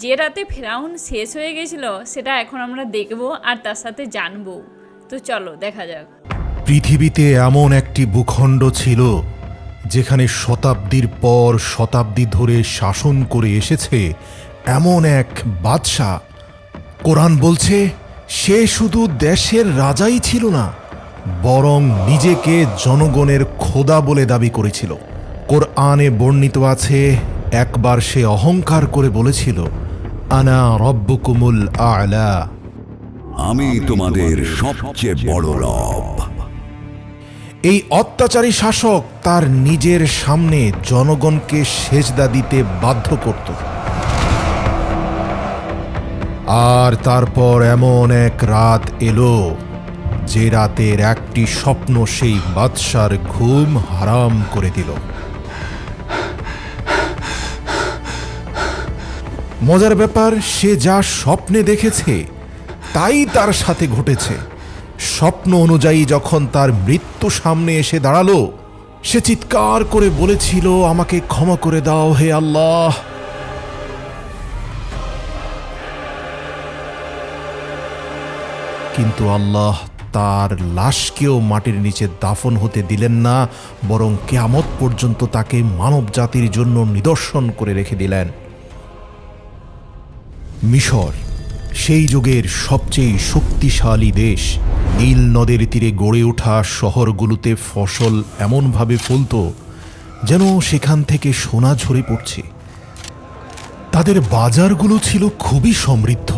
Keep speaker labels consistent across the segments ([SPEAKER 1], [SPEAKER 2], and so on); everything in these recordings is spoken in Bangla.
[SPEAKER 1] যে রাতে ফেরাউন শেষ হয়ে গেছিল সেটা এখন আমরা দেখব আর তার সাথে জানবো। তো চলো দেখা যাক।
[SPEAKER 2] পৃথিবীতে এমন একটি ভূখণ্ড ছিল যেখানে শতাব্দীর পর শতাব্দী ধরে শাসন করে এসেছে এমন এক বাদশা। কোরআন বলছে সে শুধু দেশের রাজাই ছিল না, বরং নিজেকে জনগণের খোদা বলে দাবি করেছিল। কোরআনে বর্ণিত আছে একবার সে অহংকার করে বলেছিল, আনা রব্বুকুমুল আ'লা,
[SPEAKER 3] আমি তোমাদের সবচেয়ে বড় রব।
[SPEAKER 2] এই অত্যাচারী শাসক তার নিজের সামনে জনগণকে সেজদা দিতে বাধ্য করত। আর তারপর এমন এক রাত এলো যে রাতের একটি স্বপ্ন সেই বাদশার ঘুম হারাম করে দিল। মজার ব্যাপার, সে যা স্বপ্নে দেখেছে তাই তার সাথে ঘটেছে। স্বপ্ন অনুযায়ী যখন তার মৃত্যু সামনে এসে দাঁড়ালো, সে চিৎকার করে বলেছিল, আমাকে ক্ষমা করে দাও হে আল্লাহ। কিন্তু আল্লাহ তার লাশকেও মাটির নিচে দাফন হতে দিলেন না, বরং কিয়ামত পর্যন্ত তাকে মানব জাতির জন্য নিদর্শন করে রেখে দিলেন। মিশর সেই যুগের সবচেয়ে শক্তিশালী দেশ। নীল নদের তীরে গড়ে ওঠা শহরগুলোতে ফসল এমনভাবে ফলত যেন সেখান থেকে সোনা ঝরে পড়ছে। তাদের বাজারগুলো ছিল খুবই সমৃদ্ধ।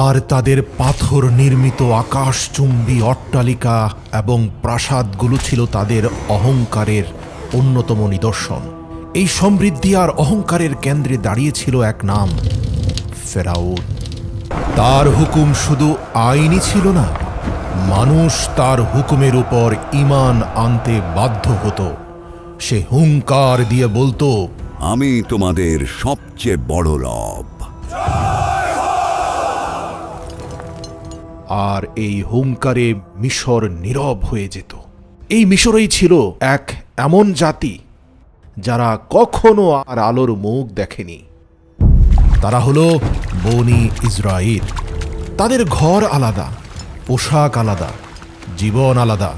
[SPEAKER 2] আর তাদের পাথর নির্মিত আকাশচুম্বী অট্টালিকা এবং প্রাসাদগুলো ছিল তাদের অহংকারের অন্যতম নিদর্শন। এই সমৃদ্ধি আর অহংকারের কেন্দ্রে দাঁড়িয়েছিল এক নাম, ফেরাউন। তার হুকুম শুধু আইনই ছিল না, মানুষ তার হুকুমের উপর ঈমান আনতে বাধ্য হতো। সে হুঙ্কার দিয়ে বলতো,
[SPEAKER 3] আমি তোমাদের সবচেয়ে বড় রব।
[SPEAKER 2] আর এই হুঙ্কারে মিশর নীরব হয়ে যেত। এই মিশরেই ছিল এক এমন জাতি যারা কখনো আর আলোর মুখ দেখেনি। তারা হলো বনি ইসরাইল। তাদের ঘর আলাদা, পোশাক আলাদা, জীবন আলাদা।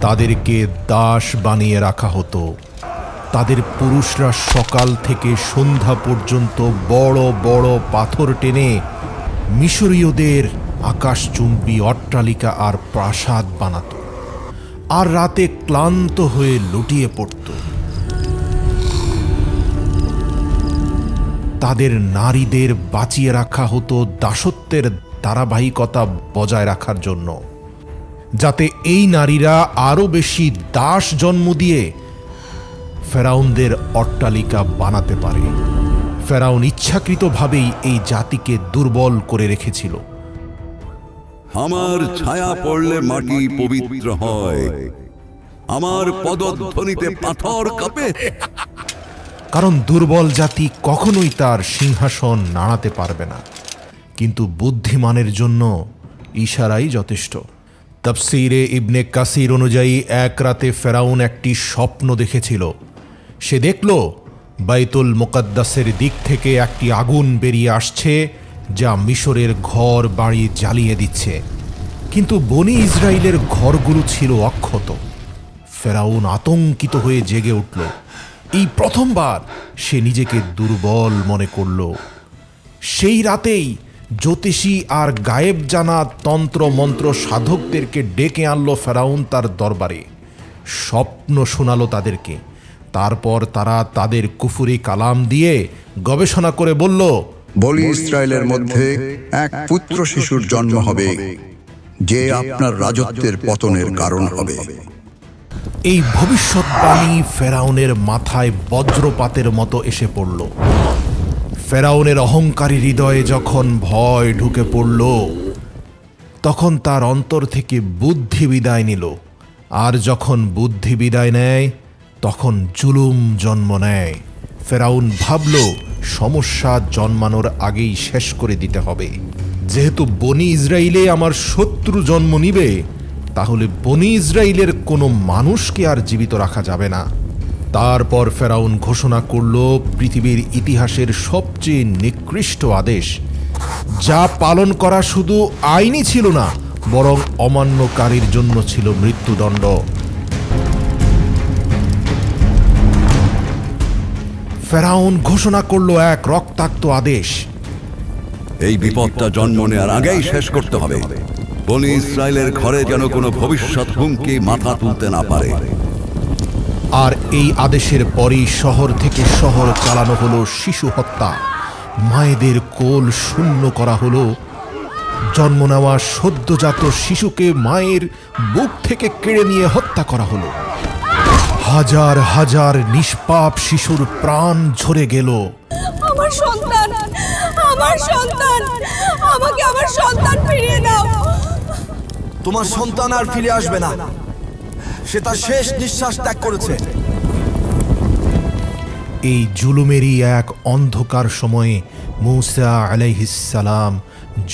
[SPEAKER 2] তাদেরকে দাস বানিয়ে রাখা হতো। তাদের পুরুষরা সকাল থেকে সন্ধ্যা পর্যন্ত বড় বড় পাথর টেনে মিশরীয়দের আকাশচুম্বী অট্টালিকা আর প্রাসাদ বানাত, আর রাতে ক্লান্ত হয়ে লুটিয়ে পড়ত। তাদের নারীদের বাঁচিয়ে রাখা হতো দাসত্বের ধারাবাহিকতা বজায় রাখার জন্য, যাতে এই নারীরা আরো বেশি দাস জন্ম দিয়ে ফেরাউনদের অট্টালিকা বানাতে পারে। ফেরাউন ইচ্ছাকৃতভাবেই এই জাতিকে দুর্বল করে রেখেছিল।
[SPEAKER 3] আমার ছায়া পড়লে মাটি পবিত্র হয়, আমার পদধ্বনিতে পাথর কাঁপে।
[SPEAKER 2] কারণ দুর্বল জাতি কখনোই তার সিংহাসন নাড়াতে পারবে না। কিন্তু বুদ্ধিমানের জন্য ইশারাই যথেষ্ট। তাফসীরে ইবনে কাসির অনুযায়ী এক রাতে ফেরাউন একটি স্বপ্ন দেখেছিল। সে দেখল বাইতুল মুকাদ্দাসের দিক থেকে একটি আগুন বেরিয়ে আসছে, যা মিশরের ঘর বাড়ি জ্বালিয়ে দিচ্ছে। কিন্তু বনি ইসরায়েলের ঘরগুলো ছিল অক্ষত। ফেরাউন আতঙ্কিত হয়ে জেগে উঠল। এই প্রথমবার সে নিজেকে দুর্বল মনে করল। সেই রাতেই জ্যোতিষী আর গায়েব জানা তন্ত্র মন্ত্র সাধকদেরকে ডেকে আনলো ফেরাউন তার দরবারে। স্বপ্ন শোনালো তাদেরকে। তারপর তারা তাদের কুফরি কালাম দিয়ে গবেষণা করে বলল,
[SPEAKER 4] বনি ইসরায়েলের মধ্যে এক পুত্র শিশুর জন্ম হবে, যে আপনার রাজত্বের পতনের কারণ হবে।
[SPEAKER 2] এই ভবিষ্যৎবাণী ফেরাউনের মাথায় বজ্রপাতের মতো এসে পড়ল। ফেরাউনের অহংকারী হৃদয়ে যখন ভয় ঢুকে পড়ল, তখন তার অন্তর থেকে বুদ্ধি বিদায় নিল। আর যখন বুদ্ধি বিদায় নেয়, তখন জুলুম জন্ম নেয়। ফেরাউন ভাবল, সমস্যা জন্মানোর আগেই শেষ করে দিতে হবে। যেহেতু বনি ইসরায়েলে আমার শত্রু জন্ম নিবে, তাহলে বনি ইসরাইলের কোনো মানুষকে আর জীবিত রাখা যাবে না। তারপর ফেরাউন ঘোষণা করল পৃথিবীর ইতিহাসের সবচেয়ে নিকৃষ্ট আদেশ, যা পালন করা শুধু আইনই ছিল না, বরং অমান্যকারীর জন্য ছিল মৃত্যুদণ্ড। ফেরাউন ঘোষণা করল এক রক্তাক্ত আদেশ,
[SPEAKER 3] এই বিপদটা জন্ম নেওয়ার আগেই শেষ করতে হবে। বনি ইসরায়েলের ঘরে যেন কোনো ভবিষ্যৎ হুমকি মাথা তুলতে না পারে।
[SPEAKER 2] আর এই আদেশের পরই শহর থেকে শহর চালানো হলো শিশু হত্যা, মায়েদের কোল শূন্য করা হলো, জন্ম নেওয়া সদ্যজাত শিশুকে মায়ের বুক থেকে কেড়ে নিয়ে হত্যা করা হলো। হাজার হাজার নিষ্পাপ শিশুর প্রাণ ঝরে গেল।
[SPEAKER 5] আমার সন্তান, আমার সন্তান, আমাকে আমার সন্তান ফিরিয়ে দাও।
[SPEAKER 6] তোমার সন্তান আর ফিরে আসবে না, সে তার শেষ নিঃশ্বাস ত্যাগ করেছে।
[SPEAKER 2] এই জুলুমেরই এক অন্ধকার সময়ে মূসা আলাইহিস সালাম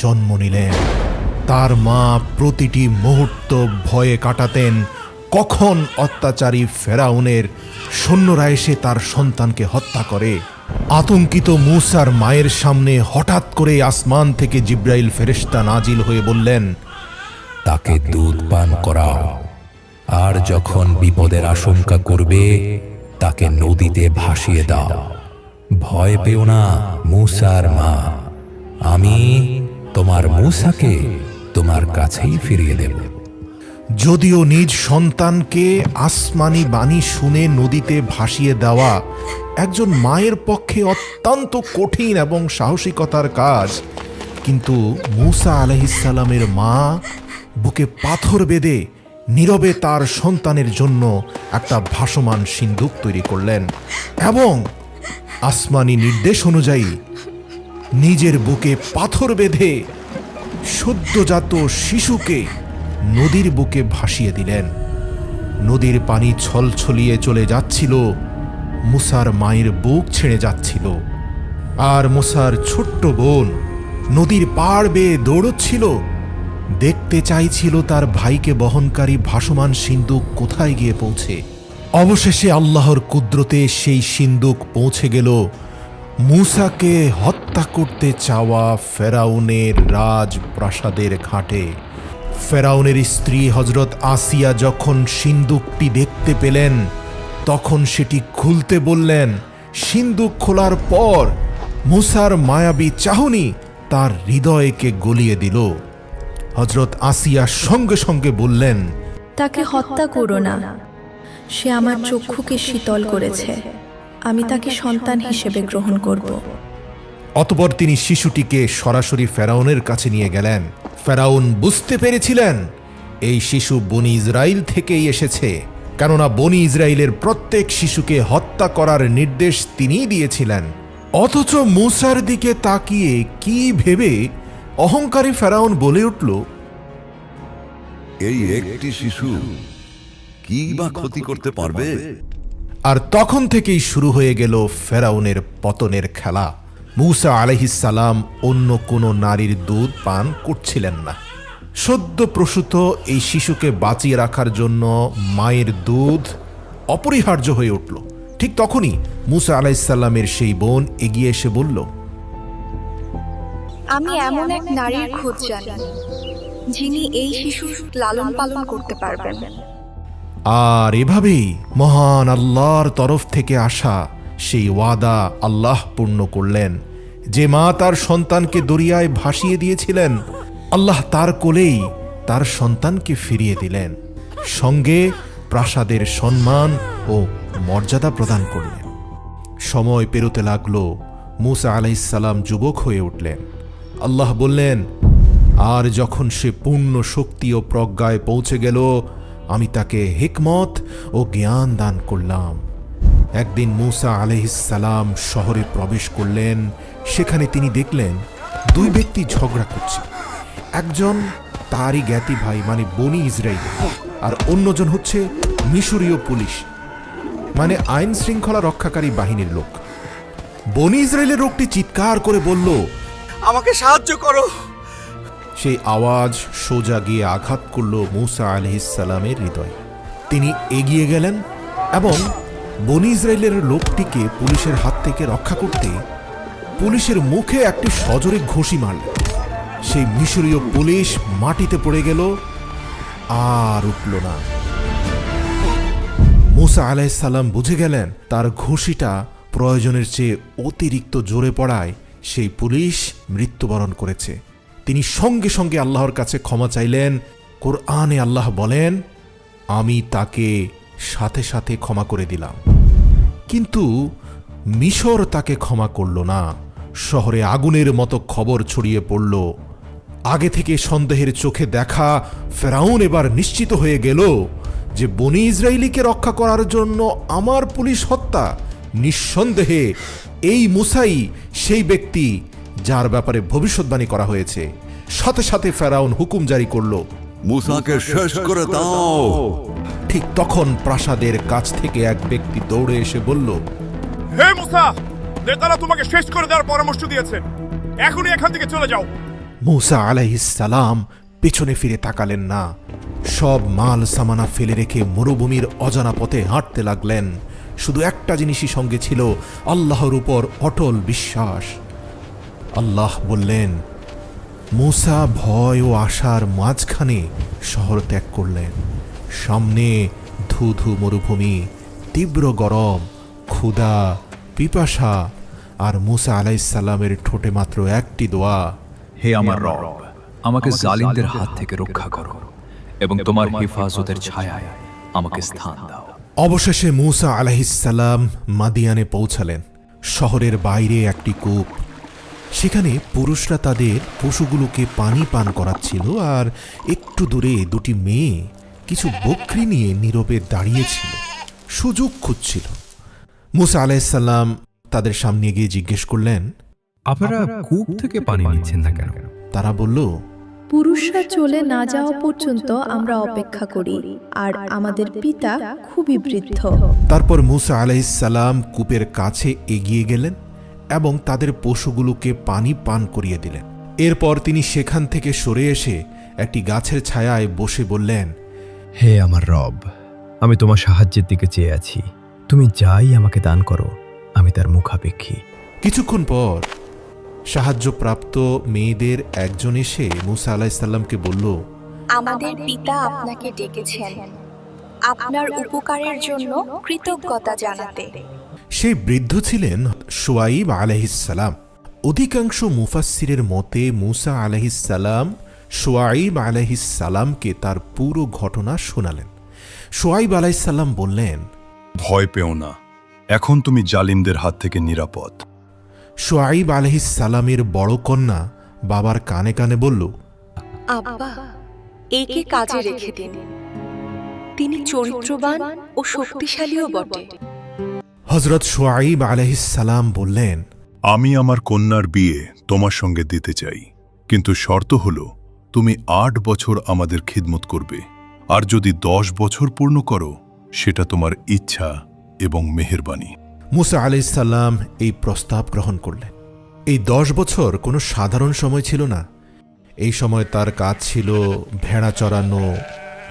[SPEAKER 2] জন্ম নিলেন। তার মা প্রতিটি মুহূর্ত ভয়ে কাটাতেন কখন অত্যাচারী ফেরাউনের সৈন্যরা এসে তার সন্তানকে হত্যা করে। আতঙ্কিত মূসার মায়ের সামনে হঠাৎ করে আসমান থেকে জিব্রাইল ফেরেশতা নাজিল হয়ে বললেন,
[SPEAKER 7] তাকে দুধ পান করাও, আর যখন বিপদের আশঙ্কা করবে তাকে নদীতে ভাসিয়ে দাও। ভয় পেও না মূসার মা, আমি তোমার মূসাকে তোমার কাছেই ফিরিয়ে দেব।
[SPEAKER 2] যদিও নিজ সন্তানকে আসমানি বাণী শুনে নদীতে ভাসিয়ে দেওয়া একজন মায়ের পক্ষে অত্যন্ত কঠিন এবং সাহসিকতার কাজ, কিন্তু মূসা আলাইহিস সালামের মা বুকে পাথর বেঁধে নীরবে তার সন্তানের জন্য একটা ভাসমান সিন্দুক তৈরি করলেন এবং আসমানি নির্দেশ অনুযায়ী নিজের বুকে পাথর বেঁধে সদ্যজাত শিশুকে নদীর বুকে ভাসিয়ে দিলেন। নদীর পানি ছলছলিয়ে চলে যাচ্ছিল, মূসার মায়ের বুক ছেড়ে যাচ্ছিল, আর মূসার ছোট্ট বোন নদীর পাড় বেয়ে দৌড়চ্ছিল, দেখতে চাইছিল তার ভাইকে বহনকারী ভাসমান সিন্দুক কোথায় গিয়ে পৌঁছে। অবশেষে আল্লাহর কুদরতে সেই সিন্দুক পৌঁছে গেল মূসাকে হত্যা করতে চাওয়া ফেরাউনের রাজপ্রাসাদের ঘাটে। ফেরাউনের স্ত্রী হজরত আসিয়া যখন সিন্দুকটি দেখতে পেলেন, তখন সেটি খুলতে বললেন। সিন্দুক খোলার পর মূসার মায়াবী চাহনি তার হৃদয়কে গলিয়ে দিল। হজরত আসিয়া সঙ্গে সঙ্গে বললেন,
[SPEAKER 8] তাকে হত্যা করো না, সে আমার চক্ষুকে শীতল করেছে, আমি তাকে সন্তান হিসেবে গ্রহণ করব।
[SPEAKER 2] অতঃপর তিনি শিশুটিকে সরাসরি ফেরাউনের কাছে নিয়ে গেলেন। ফেরাউন বুঝতে পেরেছিলেন এই শিশু বনি ইসরাইল থেকেই এসেছে, কেননা বনি ইসরাইলের প্রত্যেক শিশুকে হত্যা করার নির্দেশ তিনিই দিয়েছিলেন। অথচ মূসার দিকে তাকিয়ে কি ভেবে অহংকারী ফেরাউন বলে উঠল,
[SPEAKER 3] এই একটি শিশু কি বা ক্ষতি করতে পারবে?
[SPEAKER 2] আর তখন থেকেই শুরু হয়ে গেল ফেরাউনের পতনের খেলা। মূসা আলাইহিস সালাম অন্য কোনো নারীর দুধ পান করছিলেন না। সদ্য প্রসূত এই শিশুকে বাঁচিয়ে রাখার জন্য মায়ের দুধ অপরিহার্য হয়ে উঠল। ঠিক তখনই মূসা আলাইহিস সালামের সেই বোন এগিয়ে এসে বলল,
[SPEAKER 5] আমি এমন এক নারীর খোঁজ জানি যিনি এই শিশুর লালন পালন করতে পারবেন।
[SPEAKER 2] আর এভাবেই মহান আল্লাহর তরফ থেকে আসা সেই ওয়াদা আল্লাহ পূর্ণ করলেন। যে মা তার সন্তানকে দরিয়ায় ভাসিয়ে দিয়েছিলেন, আল্লাহ তার কোলেই তার সন্তানকে ফিরিয়ে দিলেন, সঙ্গে প্রাসাদের সম্মান ও মর্যাদা প্রদান করলেন। সময় পেরোতে লাগলো, মূসা আলাইহিস সালাম যুবক হয়ে উঠলেন। আল্লাহ বললেন, আর যখন সে পূর্ণ শক্তি ও প্রজ্ঞায় পৌঁছে গেল, আমি তাকে হিকমত ও জ্ঞান দান করলাম। একদিন মূসা আলাইহিস সালাম শহরে প্রবেশ করলেন। সেখানে তিনি দেখলেন দুই ব্যক্তি ঝগড়া করছে। একজন তারই জ্ঞাতি ভাই মানে বনি ইসরাইল, আর অন্যজন হচ্ছে মিশরীয় পুলিশ মানে আইন শৃঙ্খলা রক্ষাকারী বাহিনীর লোক। বনি ইসরায়েলের লোকটি চিৎকার করে বলল,
[SPEAKER 6] আমাকে সাহায্য করো,
[SPEAKER 2] সেই আওয়াজ সোজা গিয়ে আঘাত করল মূসা আলাইহিসসালামের হৃদয়ে। তিনি এগিয়ে গেলেন এবং বনী ইসরায়েলের লোকটিকে পুলিশের হাত থেকে রক্ষা করতে পুলিশের মুখে একটি সজোরে ঘুষি মারলেন। সেই মিশরীয় পুলিশ মাটিতে পড়ে গেল, আর উঠল না। মূসা আলাইহিসসালাম বুঝে গেলেন তার ঘুষিটা প্রয়োজনের চেয়ে অতিরিক্ত জোরে পড়ায় সেই পুলিশ মৃত্যুবরণ করেছে। তিনি সঙ্গে সঙ্গে আল্লাহর কাছে ক্ষমা চাইলেন। কোরআনে আল্লাহ বলেন, আমি তাকে সাথে সাথে ক্ষমা করে দিলাম। কিন্তু মিশর তাকে ক্ষমা করল না। শহরে আগুনের মতো খবর ছড়িয়ে পড়ল। আগে থেকে সন্দেহের চোখে দেখা ফেরাউন এবার নিশ্চিত হয়ে গেল যে বনী ইসরায়েলিকে রক্ষা করার জন্য আমার পুলিশ হত্যা, নিঃসন্দেহে এই মূসাই সেই ব্যক্তি যার ব্যাপারে ভবিষ্যৎবাণী করা হয়েছে। সাথে সাথে ফেরাউন হুকুম জারি করল,
[SPEAKER 3] মুসাকে শেষ করে দাও।
[SPEAKER 2] ঠিক তখন প্রাসাদের কাছ থেকে এক ব্যক্তি দৌড়ে এসে বলল,
[SPEAKER 9] হে মুসা, নেতারা তোমাকে শেষ করে দেওয়ার পরামর্শ দিয়েছেন, এখনই এখান থেকে চলে যাও।
[SPEAKER 2] মূসা আলাইহিসসালাম পেছনে ফিরে তাকালেন না। সব মাল সামানা ফেলে রেখে মরুভূমির অজানা পথে হাঁটতে লাগলেন। শুধু একটা জিনিসই সঙ্গে ছিল, আল্লাহর উপর অটল বিশ্বাস। আল্লাহ বললেন, মূসা ভয় ও আশার মাঝখানে শহর ত্যাগ করলেন। সামনে ধুধু মরুভূমি, তীব্র গরম, ক্ষুধা, পিপাসা, আর মূসা আলাইহিসসালামের ঠোঁটে মাত্র একটি দোয়া,
[SPEAKER 10] হে আমার রব, আমাকে জালিমদের হাত থেকে রক্ষা করো এবং তোমার হেফাজতের ছায়ায় আমাকে স্থান দাও।
[SPEAKER 2] অবশেষে মূসা আলাইহিসসালাম মাদিয়ানে পৌঁছালেন। শহরের বাইরে একটি কূপ, সেখানে পুরুষরা তাদের পশুগুলোকে পানি পান করাচ্ছিল, আর একটু দূরে দুটি মেয়ে কিছু বকরি নিয়ে নীরবে দাঁড়িয়েছিল, সুযোগ খুঁজছিল। মূসা আলাইহিসসালাম তাদের সামনে গিয়ে জিজ্ঞেস করলেন,
[SPEAKER 7] আপনারা কূপ থেকে পানি নিচ্ছেন না কেন?
[SPEAKER 2] তারা বলল,
[SPEAKER 8] পুরুষরা চলে না যাওয়া পর্যন্ত আমরা অপেক্ষা করি, আর আমাদের পিতা খুবই বৃদ্ধ।
[SPEAKER 2] তারপর মূসা আলাইহিসসালাম কূপের কাছে এগিয়ে গেলেন এবং তাদের পশুগুলোকে পানি পান করিয়ে দিলেন। এরপর তিনি সেখান থেকে সরে এসে একটি গাছের ছায়ায় বসে বললেন,
[SPEAKER 11] হে আমার রব, আমি তোমার সাহায্যের দিকে চেয়ে আছি। তুমি যাই আমাকে দান করো, আমি তার মুখাপেক্ষী।
[SPEAKER 2] কিছুক্ষণ পর সাহায্যপ্রাপ্ত মেয়েদের একজন এসে মূসা আলাইহিসসালামকে বলল,
[SPEAKER 5] আমাদের পিতা আপনাকে ডেকেছেন আপনার উপকারের জন্য কৃতজ্ঞতা জানাতে।
[SPEAKER 2] সেই বৃদ্ধ ছিলেন শুআইব আলাইহিসসালাম। অধিকাংশ মুফাসসিরের মতে মূসা আলাইহিসসালাম শুআইব আলাইহিসসালামকে তার পুরো ঘটনা শোনালেন। শুআইব আলাইহিসসালাম বললেন,
[SPEAKER 9] ভয় পেও না, এখন তুমি জালিমদের হাত থেকে নিরাপদ।
[SPEAKER 2] শুআইব আলাইহিসসালামের বড় কন্যা বাবার কানে কানে বলল,
[SPEAKER 5] আব্বা, একে কাজে রেখে দিন, তিনি চরিত্রবান ও শক্তিশালীও বটে।
[SPEAKER 2] হযরত শুআইব আলাইহিসসালাম বললেন,
[SPEAKER 9] আমি আমার কন্যার বিয়ে তোমার সঙ্গে দিতে চাই, কিন্তু শর্ত হলো তুমি 8 বছর আমাদের খিদমত করবে, আর যদি 10 বছর পূর্ণ করো সেটা তোমার ইচ্ছা এবং মেহেরবানি।
[SPEAKER 2] মূসা আলাইহিসসালাম এই প্রস্তাব গ্রহণ করলেন। এই 10 বছর কোনো সাধারণ সময় ছিল না। এই সময় তার কাজ ছিল ভেড়া চড়ানো,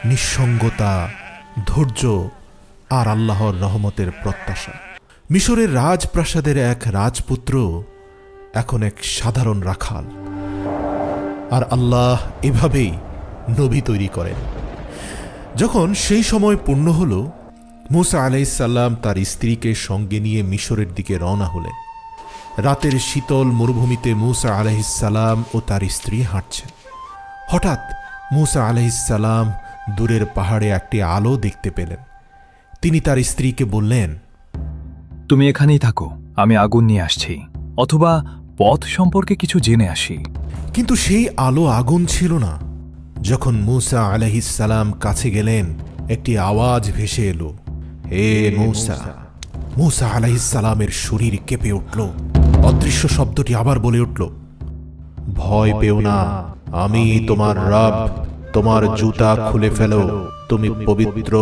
[SPEAKER 2] নিঃসঙ্গতা, ধৈর্য আর আল্লাহর রহমতের প্রত্যাশা। মিশরের রাজপ্রাসাদের এক রাজপুত্র এখন এক সাধারণ রাখাল, আর আল্লাহ এভাবেই নবী তৈরি করেন। যখন সেই সময় পূর্ণ হল, মূসা আলাইহিসসালাম তার স্ত্রীকে সঙ্গে নিয়ে মিশরের দিকে রওনা হলেন। রাতের শীতল মরুভূমিতে মূসা আলাইহিসসালাম ও তার স্ত্রী হাঁটছেন। হঠাৎ মূসা আলাইহিসসালাম দূরের পাহাড়ে একটি আলো দেখতে পেলেন। তিনি তার স্ত্রীকে বললেন,
[SPEAKER 10] তুমি এখানেই থাকো, আমি আগুন নিয়ে আসছি, অথবা পথ সম্পর্কে কিছু জেনে আসি।
[SPEAKER 2] কিন্তু সেই আলো আগুন ছিল না। যখন মূসা আলাইহিসসালাম কাছে গেলেন, একটি আওয়াজ ভেসে এলো, হে মূসা। মূসা আলাইহিসসালামের শরীর কেঁপে উঠল। অদৃশ্য শব্দটি আবার বলে উঠল, ভয় পেও না, আমি তোমার রব। তোমার জুতা খুলে ফেলো, তুমি পবিত্র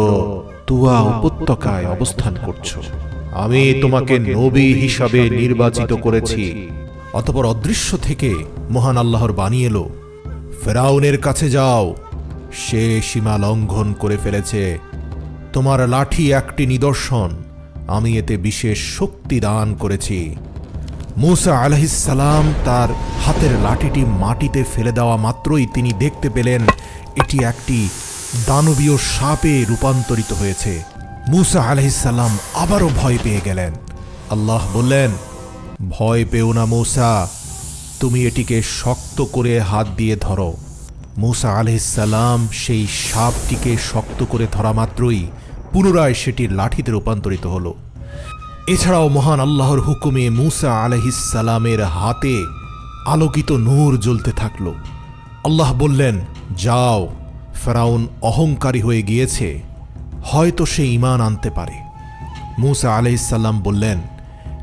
[SPEAKER 2] তুয়া উপত্যকায় অবস্থান করছো। আমি তোমাকে নবী হিসাবে নির্বাচিত করেছি। অতঃপর অদৃশ্য থেকে মহান আল্লাহর বাণী এলো, ফেরাউনের কাছে যাও, সে সীমা লঙ্ঘন করে ফেলেছে। তোমার লাঠি একটি নিদর্শন, আমি এতে বিশেষ শক্তি দান করেছি। মূসা আলাইহিসসালাম তার হাতের লাঠিটি মাটিতে ফেলে দেওয়া মাত্রই তিনি দেখতে পেলেন এটি একটি দানবীয় সাপে রূপান্তরিত হয়েছে। মূসা আলাইহিসসালাম আবারও ভয় পেয়ে গেলেন। আল্লাহ বললেন, ভয় পেও না মূসা, তুমি এটিকে শক্ত করে হাত দিয়ে ধরো। মূসা আলাইহিসসালাম সেই সাপটিকে শক্ত করে ধরা মাত্রই পুনরায় সেটি লাঠিতে রূপান্তরিত হলো। এছাড়াও মহান আল্লাহর হুকুমে মূসা আলাইহিসসালামের হাতে আলোকিত নূর জ্বলতে থাকল। আল্লাহ বললেন, যাও, ফেরাউন অহংকারী হয়ে গিয়েছে, হয়তো সে ঈমান আনতে পারে। মূসা আলাইহিসসালাম বললেন,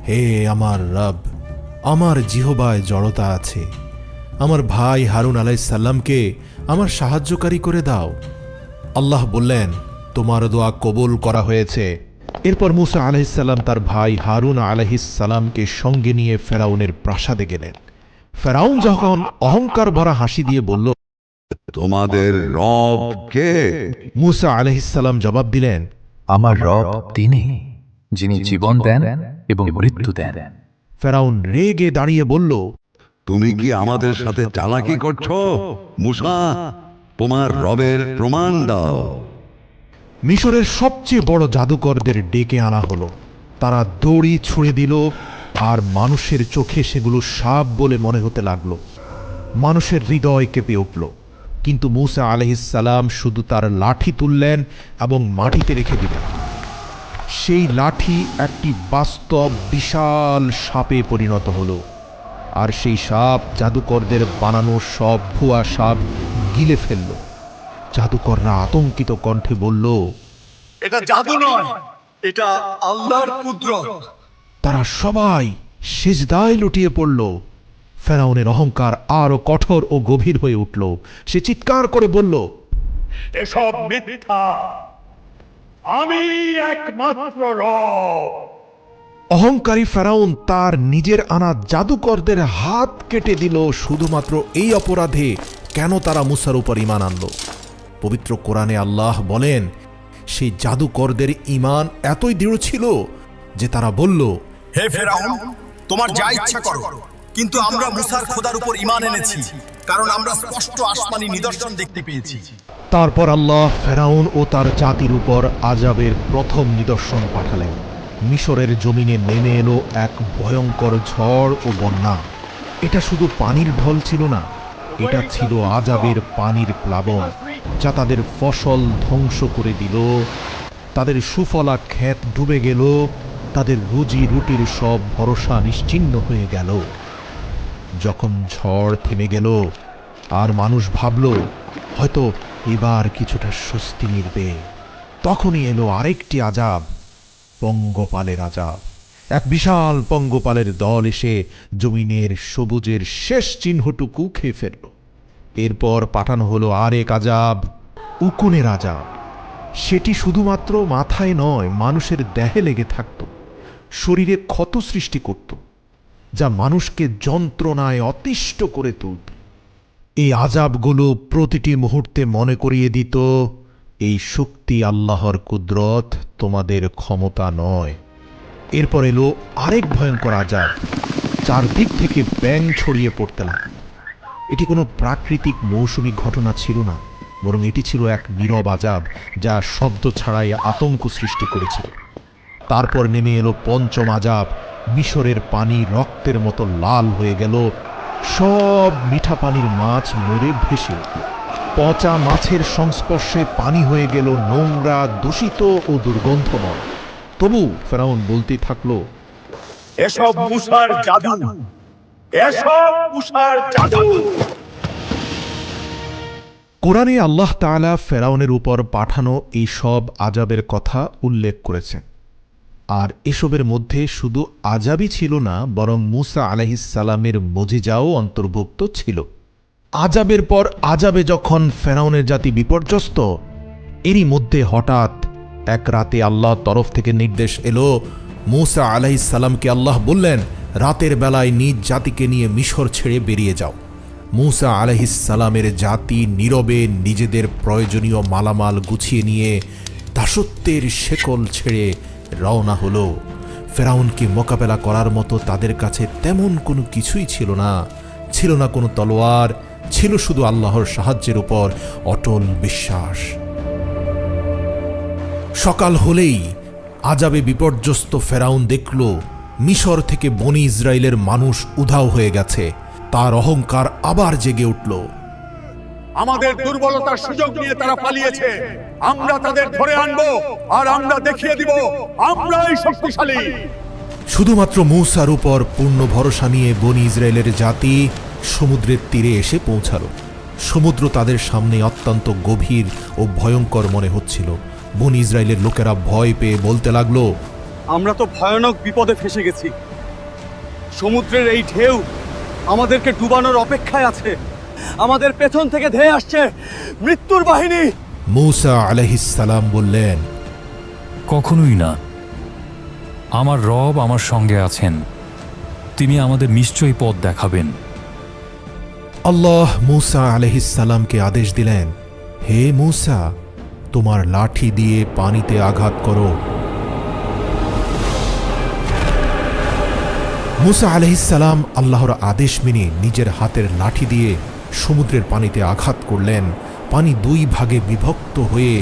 [SPEAKER 2] হে আমার রব, আমার জিহবায় জড়তা আছে, আমার ভাই হারুন আলাইহিসসালামকে আমার সাহায্যকারী করে দাও। আল্লাহ বললেন, তোমার দোয়া কবুল করা হয়েছে। এরপর মূসা আলাইহিসসালাম তার ভাই হারুন আলাইহিসসালামকে সঙ্গে নিয়ে ফেরাউনের প্রাসাদে গেলেন। ফেরাউন যখন অহংকার ভরা হাসি দিয়ে বলল,
[SPEAKER 3] তোমাদের রব কে?
[SPEAKER 2] মূসা আলাইহিসসালাম জবাব দিলেন,
[SPEAKER 10] আমার রব তিনি, যিনি জীবন দেন এবং মৃত্যু দেন।
[SPEAKER 2] ফেরাউন রেগে দাঁড়িয়ে বলল,
[SPEAKER 3] তুমি কি আমাদের সাথে চালাকি করছো? মূসা, তোমার রবের প্রমাণ দাও।
[SPEAKER 2] মিশরের সবচেয়ে বড় জাদুকরদের ডেকে আনা হলো। তারা দড়ি ছুঁড়ে দিল আর মানুষের চোখে সেগুলো সাপ বলে মনে হতে লাগলো। মানুষের হৃদয় কেঁপে উঠল। কিন্তু মূসা আলাইহিসসালাম শুধু তার লাঠি তুললেন এবং মাটিতে রেখে দিলেন। সেই লাঠি একটি বাস্তব বিশাল সাপে পরিণত হলো, আর সেই সাপ জাদুকরদের বানানো সব ভুয়া সাপ গিলে ফেলল। জাদুকররা আতঙ্কিত কণ্ঠে বলল,
[SPEAKER 6] এটা জাদু নয়, এটা আল্লাহর কুদরত।
[SPEAKER 2] তারা সবাই সিজদায় লুটিয়ে পড়ল। ফেরাউনের অহংকার আরো কঠোর ও গভীর হয়ে উঠল। সে চিৎকার করে বলল,
[SPEAKER 12] এসব মিথ্যা, আমি একমাত্র রব।
[SPEAKER 2] অহংকারী ফেরাউন তার নিজের আনা জাদুকরদের হাত কেটে দিল শুধুমাত্র এই অপরাধে কেন তারা মূসার উপর ঈমান আনল। পবিত্র কোরআনে আল্লাহ বলেন, সেই জাদুকরদের ঈমান এতই দৃঢ় ছিল যে তারা বলল,
[SPEAKER 6] হে ফেরাউন, তোমার যা ইচ্ছা করো, কিন্তু আমরা মূসার খোদার উপর ঈমান এনেছি, কারণ আমরা স্পষ্ট আসমানি নিদর্শন দেখতে পেয়েছি।
[SPEAKER 2] তারপর আল্লাহ ফেরাউন ও তার জাতির উপর আযাবের প্রথম নিদর্শন পাঠালেন। মিশরের জমিনে নেমে এলো এক ভয়ঙ্কর ঝড় ও বন্যা। এটা শুধু পানির ঢল ছিল না, এটা ছিল আযাবের পানির প্লাবন, যা তাদের ফসল ধ্বংস করে দিল, তাদের সুফলা ক্ষেত ডুবে গেল, তাদের রুজি রুটির সব ভরসা নিশ্চিহ্ন হয়ে গেল। যখন ঝড় থেমে গেল আর মানুষ ভাবল হয়তো এবার কিছুটা স্বস্তি মিলবে, তখনই এলো আরেকটি আযাব, পঙ্গপালের আযাব। এক বিশাল পঙ্গপালের দল এসে জমিনের সবুজের শেষ চিহ্নটুকু খেয়ে ফেলল। এরপর পাঠানো হলো আরেক আযাব, উকুনের আযাব। সেটি শুধুমাত্র মাথায় নয়, মানুষের দেহে লেগে থাকত, শরীরে ক্ষত সৃষ্টি করত, যা মানুষকে যন্ত্রণায় অতিষ্ঠ করে তুলত। এই আযাবগুলো প্রতিটি মুহূর্তে মনে করিয়ে দিত, এই শক্তি আল্লাহর কুদরত, তোমাদের ক্ষমতা নয়। এরপর এলো আরেক ভয়ঙ্কর আযাব, চারদিক থেকে ব্যাঙ ছড়িয়ে পড়তে লাগল। এটি কোনো প্রাকৃতিক মৌসুমী ঘটনা ছিল না, বরং এটি ছিল এক নীরব আযাব, যা শব্দ ছাড়াই আতঙ্ক সৃষ্টি করেছিল। তারপর নেমে এলো পঞ্চম আযাব। মিশরের পানি রক্তের মতো লাল হয়ে গেল, সব মিঠা পানির মাছ মরে ভেসে উঠল। পচা মাছের সংস্পর্শে পানি হয়ে গেল নোংরা, দূষিত ও দুর্গন্ধময়। তবু ফেরাউন বলতে থাকলো,
[SPEAKER 12] এসব মূসার জাদু, এসব মূসার জাদু।
[SPEAKER 2] কোরআনে আল্লাহ তাআলা ফেরাউনের উপর পাঠানো এই সব আযাবের কথা উল্লেখ করেছেন। আর এসবের মধ্যে শুধু আযাবই ছিল না, বরং মূসা আলাইহিসসালামের মুজিজাও অন্তর্ভুক্ত ছিল। আযাবের পর আযাবে যখন ফেরাউনের জাতি বিপর্যস্ত, এরই মধ্যে হঠাৎ এক রাতে আল্লাহর তরফ থেকে নির্দেশ এলো। মূসা আলাইহিসসালামকে আল্লাহ বললেন, রাতের বেলায় নিজ জাতিকে নিয়ে মিশর ছেড়ে বেরিয়ে যাও। মূসা আলাইহিসসালামের জাতি নীরবে নিজেদের প্রয়োজনীয় মালামাল গুছিয়ে নিয়ে দাসত্বের শেকল ছেড়ে রওনা হলো। ফেরাউনকে মোকাবেলা করার মতো তাদের কাছে তেমন কোনো কিছুই ছিল না। ছিল না কোনো তলোয়ার, ছিল শুধু আল্লাহর সাহায্যের উপর অটল বিশ্বাস। সকাল হলেই আযাবে বিপর্যস্ত ফেরাউন দেখল মিশর থেকে বনি ইসরায়েলের মানুষ উধাও হয়ে গেছে। তার অহংকার আবার জেগে উঠল।
[SPEAKER 12] আমাদের দুর্বলতার সুযোগ নিয়ে তারা পালিয়েছে, আমরা তাদের ধরে আনবো আর আমরা দেখিয়ে দিব আমরাই শক্তিশালী।
[SPEAKER 2] শুধুমাত্র মূসার উপর পূর্ণ ভরসা নিয়ে বনি ইসরায়েলের জাতি সমুদ্রের তীরে এসে পৌঁছালো। সমুদ্র তাদের সামনে অত্যন্ত গভীর ও ভয়ঙ্কর মনে হচ্ছিল। বনি ইসরায়েলের লোকেরা ভয় পেয়ে বলতে লাগলো,
[SPEAKER 13] আমরা তো ভয়ানক বিপদে ফেসে গেছি। সমুদ্রের এই ঢেউ আমাদেরকে ডুবানোর অপেক্ষায় আছে। আমাদের পেছন থেকে ধেয়ে আসছে মৃত্যুর বাহিনী।
[SPEAKER 2] মূসা আলাইহিসসালাম বললেন,
[SPEAKER 7] কখনোই না, আমার রব আমার সঙ্গে আছেন, তিনি আমাদের নিশ্চয়ই পথ দেখাবেন।
[SPEAKER 2] আল্লাহ মূসা আলাইহিসসালামকে আদেশ দিলেন, হে মূসা, তোমার লাঠি দিয়ে পানিতে আঘাত করো। মূসা আলাইহিসসালাম আল্লাহর আদেশ মেনে নিজের হাতের লাঠি দিয়ে সমুদ্রের পানিতে আঘাত করলেন। পানি দুই ভাগে বিভক্ত হয়ে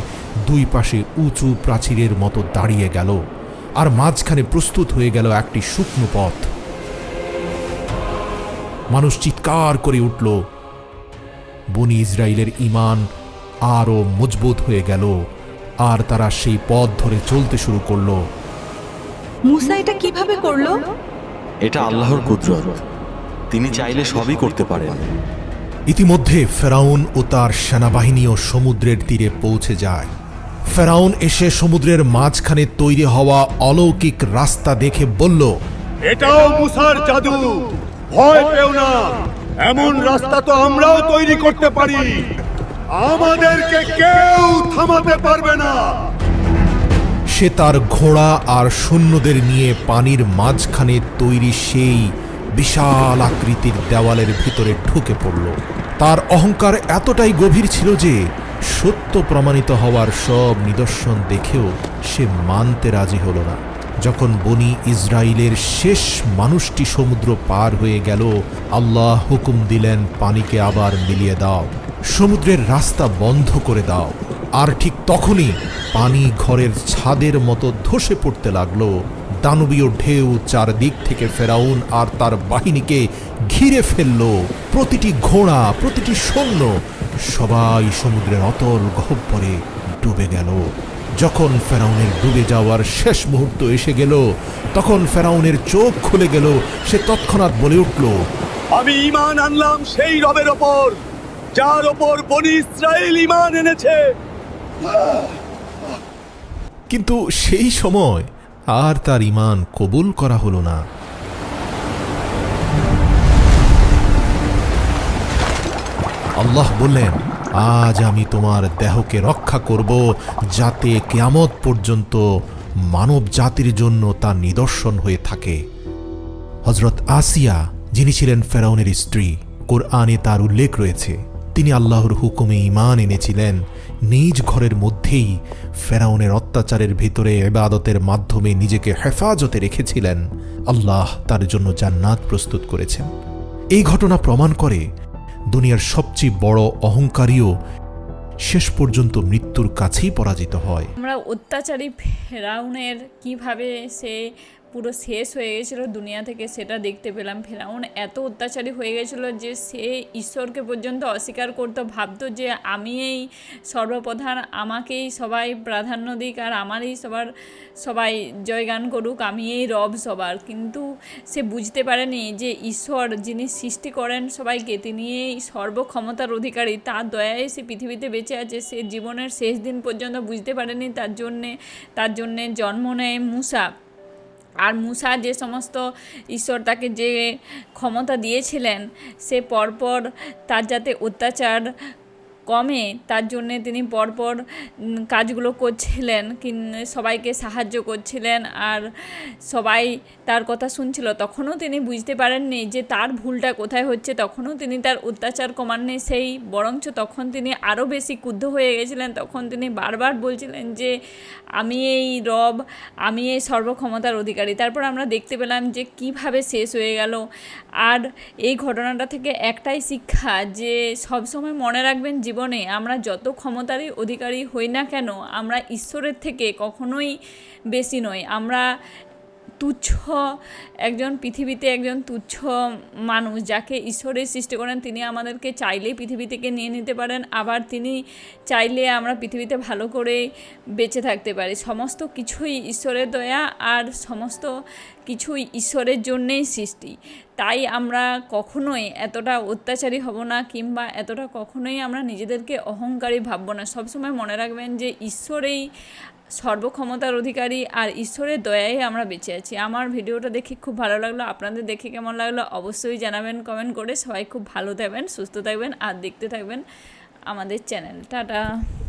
[SPEAKER 2] দুই পাশে উঁচু প্রাচীরের মতো দাঁড়িয়ে গেল, আর মাঝখানে প্রস্তুত হয়ে গেল একটি শুকনো পথ। মানুষ চিৎকার করে উঠল। বনি ইসরায়েলের ঈমান আরও মজবুত হয়ে গেল, আর তারা সেই পথ ধরে চলতে শুরু করল।
[SPEAKER 5] মুসা এটা কিভাবে করলো?
[SPEAKER 14] এটা আল্লাহর কুদরত, তিনি চাইলে সবই করতে পারেন।
[SPEAKER 2] ইতিমধ্যে ফেরাউন ও তার সেনাবাহিনীও সমুদ্রের তীরে পৌঁছে যায়। ফেরাউন এসে সমুদ্রের মাঝখানে তৈরি হওয়া অলৌকিক রাস্তা দেখে বলল,
[SPEAKER 12] এটাও মুসার জাদু, ভয় পেও না, এমন রাস্তা তো আমরাও তৈরি করতে পারি, আমাদেরকে কেউ থামাতে পারবে না।
[SPEAKER 2] সে তার ঘোড়া আর সৈন্যদের নিয়ে পানির মাঝখানে তৈরি সেই বিশাল আকৃতির দেওয়ালের ভিতরে ঢুকে পড়ল। তার অহংকার এতটাই গভীর ছিল যে সত্য প্রমাণিত হওয়ার সব নিদর্শন দেখেও সে মানতে রাজি হল না। যখন বনি ইসরায়েলের শেষ মানুষটি সমুদ্র পার হয়ে গেল, আল্লাহ হুকুম দিলেন, পানিকে আবার মিলিয়ে দাও, সমুদ্রের রাস্তা বন্ধ করে দাও। আর ঠিক তখনই পানি ঘরের ছাদের মতো ধসে পড়তে লাগলো। দানবীয় ঢেউ চারদিক থেকে ফেরাউন আর তার বাহিনীকে ঘিরে ফেলল। প্রতিটি ঘোড়া, প্রতিটি সৈন্য, সবাই সমুদ্রের অতল গহ্বরে ডুবে গেল। যখন ফেরাউনের ডুবে যাওয়ার শেষ মুহূর্ত এসে গেল, তখন ফেরাউনের চোখ খুলে গেল। সে তৎক্ষণাৎ বলে উঠল,
[SPEAKER 13] আমি ঈমান আনলাম সেই রবের ওপর যার ওপর বনি ইসরায়েল ঈমান এনেছে।
[SPEAKER 2] কিন্তু সেই সময় আর তার ঈমান কবুল করা হলো না। আল্লাহ বললেন, আজ আমি তোমার দেহকে রক্ষা করব, যাতে কিয়ামত পর্যন্ত মানব জাতির জন্য তা নিদর্শন হয়ে থাকে। হযরত আসিয়া, যিনি ছিলেন ফেরাউনের স্ত্রী, কোরআনে তার উল্লেখ রয়েছে। তিনি আল্লাহর হুকুমে ঈমান এনেছিলেন। নিজ ঘরের মধ্যেই ফেরাউনের অত্যাচারের ভিতরে ইবাদতের মাধ্যমে নিজেকে হেফাজতে রেখেছিলেন। আল্লাহ তার জন্য জান্নাত প্রস্তুত করেছেন। এই ঘটনা প্রমাণ করে দুনিয়ার সবচেয়ে বড় অহংকারীও শেষ পর্যন্ত মৃত্যুর কাছেই পরাজিত হয়।
[SPEAKER 1] আমরা অত্যাচারী ফেরাউনের কিভাবে সে পুরো শেষ হয়ে গেছিল দুনিয়া থেকে, সেটা দেখতে পেলাম। ফেরাউন এত অত্যাচারী হয়ে গেছিলো যে সে ঈশ্বরকে পর্যন্ত অস্বীকার করতো, ভাবতো যে আমি এই সর্বপ্রধান, আমাকেই সবাই প্রাধান্য দিক আর আমারই সবাই জয়গান করুক, আমি এই রব সবার। কিন্তু সে বুঝতে পারেনি যে ঈশ্বর যিনি সৃষ্টি করেন সবাইকে, তিনি এই সর্বক্ষমতার অধিকারী, তার দয়ায় সে পৃথিবীতে বেঁচে আছে। সে জীবনের শেষ দিন পর্যন্ত বুঝতে পারেনি। তার জন্যে জন্ম নেয় মূসা। আর মূসা যে সমস্ত ঈশ্বর তাকে যে ক্ষমতা দিয়েছিলেন, সে পরপর তার যাতে অত্যাচার কমে তার জন্যে তিনি পরপর কাজগুলো করছিলেন, সবাইকে সাহায্য করছিলেন আর সবাই তার কথা শুনছিল। তখনও তিনি বুঝতে পারেননি যে তার ভুলটা কোথায় হচ্ছে, তখনও তিনি তার অত্যাচার কমাননি, সেই বরঞ্চ তখন তিনি আরও বেশি ক্রুদ্ধ হয়ে গেছিলেন। তখন তিনি বারবার বলছিলেন যে আমি এই রব, আমি এই সর্বক্ষমতার অধিকারী। তারপর আমরা দেখতে পেলাম যে কিভাবে শেষ হয়ে গেল। আর এই ঘটনাটা থেকে একটাই শিক্ষা, যে সবসময় মনে রাখবেন জীবনে আমরা যত ক্ষমতারই অধিকারী হই না কেন, আমরা ঈশ্বরের থেকে কখনোই বেশি নই। আমরা তুচ্ছ পৃথিবীতে একজন তুচ্ছ মানুষ, যাকে ঈশ্বরের সৃষ্টি করেন। তিনি আমাদেরকে চাইলেই পৃথিবী থেকে নিয়ে নিতে পারেন, আবার তিনি চাইলে আমরা পৃথিবীতে ভালো করে বেঁচে থাকতে পারি। সমস্ত কিছুই ঈশ্বরের দয়া আর সমস্ত কিছুই ঈশ্বরের জন্যেই সৃষ্টি। তাই আমরা কখনোই এতটা অত্যাচারী হব না, কিংবা এতটা কখনোই আমরা নিজেদেরকে অহংকারী ভাববো না। সবসময় মনে রাখবেন যে ঈশ্বরেই সর্বক্ষমতার অধিকারী আর ঈশ্বরের দয়ায় আমরা বেঁচে আছি। আমার ভিডিওটা দেখে খুব ভালো লাগলো। আপনাদের দেখে কেমন লাগলো অবশ্যই জানাবেন কমেন্ট করে। সবাই খুব ভালো থাকবেন, সুস্থ থাকবেন আর দেখতে থাকবেন আমাদের চ্যানেল। টাটা।